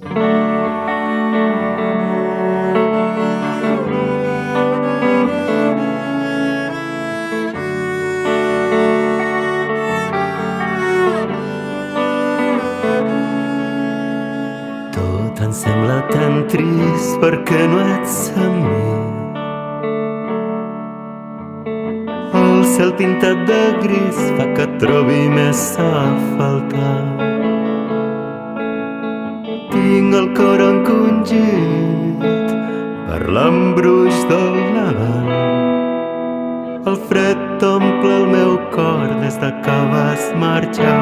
Tot em sembla tan trist perquè no ets amb mi. El cel pintat de gris fa que et trobi més a faltar. Tinc el cor encongit per l'embruix del Nadal. El fred omple el meu cor des de que vas marxar.